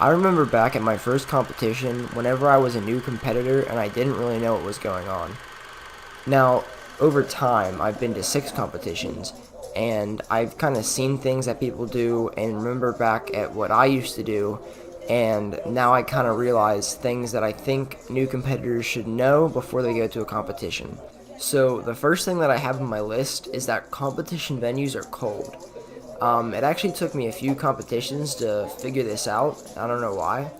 I remember back at my first competition whenever I was a new competitor and I didn't really know what was going on. Now, over time, I've been to 6 competitions and I've kind of seen things that people do and remember back at what I used to do, and now I kind of realize things that I think new competitors should know before they go to a competition. So, the first thing that I have on my list is that competition venues are cold. It actually took me a few competitions to figure this out. I don't know why.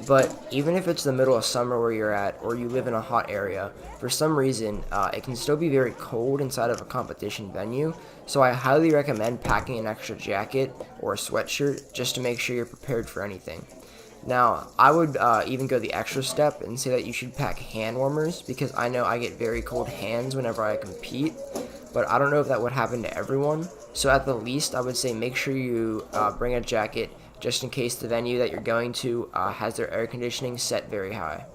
But even if it's the middle of summer where you're at, or you live in a hot area, for some reason, it can still be very cold inside of a competition venue. So I highly recommend packing an extra jacket or a sweatshirt just to make sure you're prepared for anything. Now, I would even go the extra step and say that you should pack hand warmers because I know I get very cold hands whenever I compete, but I don't know if that would happen to everyone. So at the least, I would say make sure you bring a jacket just in case the venue that you're going to has their air conditioning set very high.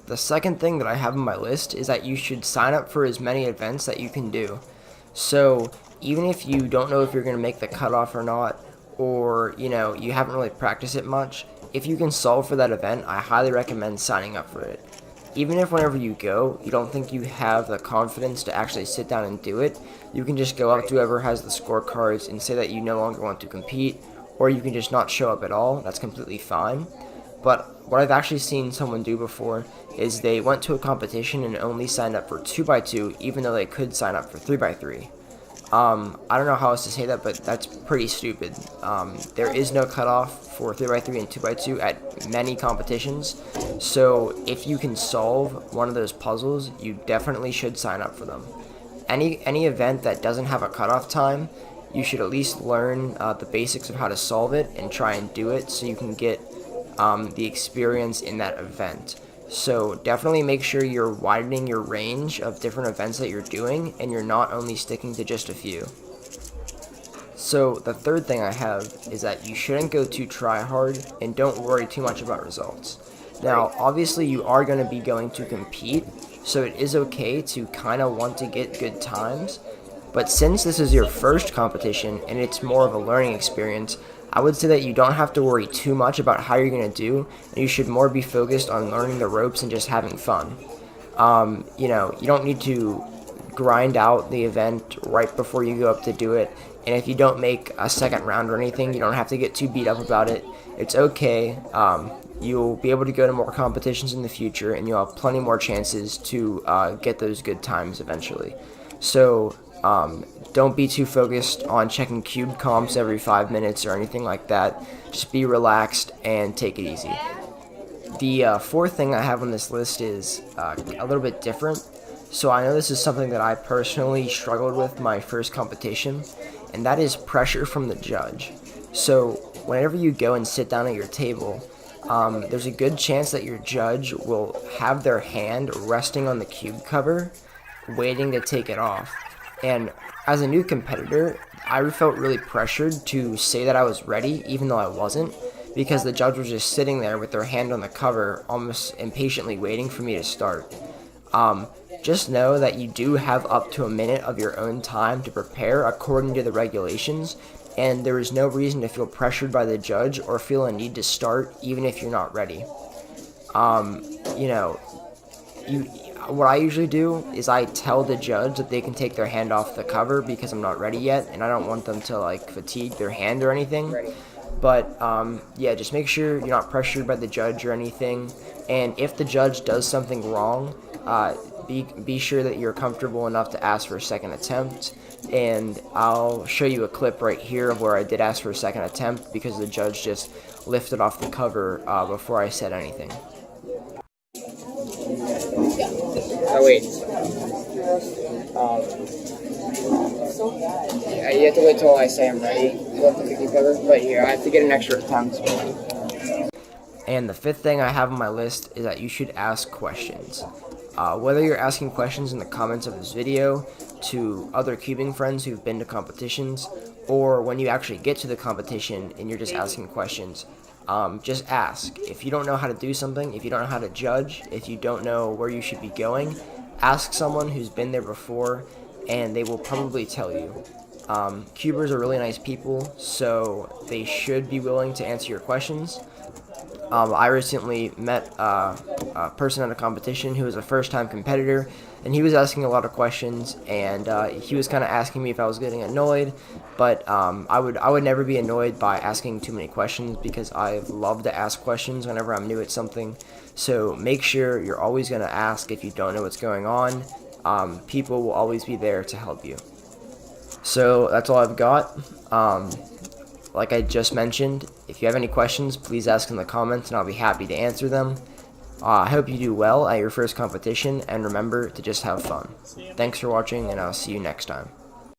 The second thing that I have on my list is that you should sign up for as many events that you can do. So even if you don't know if you're going to make the cutoff or not, or you haven't really practiced it much, if you can solve for that event, I highly recommend signing up for it. Even if whenever you go, you don't think you have the confidence to actually sit down and do it, you can just go up to whoever has the scorecards and say that you no longer want to compete, or you can just not show up at all. That's completely fine. But what I've actually seen someone do before is they went to a competition and only signed up for 2x2, even though they could sign up for 3x3. I don't know how else to say that, but that's pretty stupid. There is no cutoff for 3x3 and 2x2 at many competitions, so if you can solve one of those puzzles, you definitely should sign up for them. Any event that doesn't have a cutoff time, you should at least learn the basics of how to solve it and try and do it so you can get the experience in that event. So definitely make sure you're widening your range of different events that you're doing and you're not only sticking to just a few. So the third thing I have is that you shouldn't go too try hard and don't worry too much about results. Now, obviously you are going to be going to compete, so it is okay to kind of want to get good times, but since this is your first competition and it's more of a learning experience, I would say that you don't have to worry too much about how you're going to do, and you should more be focused on learning the ropes and just having fun. You don't need to grind out the event right before you go up to do it, and if you don't make a second round or anything, you don't have to get too beat up about it. It's okay. You'll be able to go to more competitions in the future, and you'll have plenty more chances to get those good times eventually. So don't be too focused on checking cube comps every 5 minutes or anything like that. Just be relaxed and take it easy. The fourth thing I have on this list is a little bit different. So I know this is something that I personally struggled with my first competition, and that is pressure from the judge. So whenever you go and sit down at your table, there's a good chance that your judge will have their hand resting on the cube cover, waiting to take it off. And as a new competitor, I felt really pressured to say that I was ready, even though I wasn't, because the judge was just sitting there with their hand on the cover, almost impatiently waiting for me to start. Just know that you do have up to a minute of your own time to prepare according to the regulations, and there is no reason to feel pressured by the judge or feel a need to start even if you're not ready. What I usually do is I tell the judge that they can take their hand off the cover because I'm not ready yet, and I don't want them to fatigue their hand or anything. But just make sure you're not pressured by the judge or anything. And if the judge does something wrong, be sure that you're comfortable enough to ask for a second attempt. And I'll show you a clip right here of where I did ask for a second attempt because the judge just lifted off the cover before I said anything. Oh wait. Yeah, you have to wait till I say I'm ready to lift the cookie cover. But here, I have to get an extra attempt. And the fifth thing I have on my list is that you should ask questions. Whether you're asking questions in the comments of this video to other cubing friends who've been to competitions, or when you actually get to the competition and you're just asking questions, just ask. If you don't know how to do something, if you don't know how to judge, if you don't know where you should be going, ask someone who's been there before, and they will probably tell you. Cubers are really nice people, so they should be willing to answer your questions. I recently met a person at a competition who was a first-time competitor, and he was asking a lot of questions, and he was kind of asking me if I was getting annoyed, but I would never be annoyed by asking too many questions because I love to ask questions whenever I'm new at something. So make sure you're always going to ask if you don't know what's going on. People will always be there to help you. So that's all I've got. Like I just mentioned, if you have any questions, please ask in the comments and I'll be happy to answer them. I hope you do well at your first competition, and remember to just have fun. Thanks for watching, and I'll see you next time.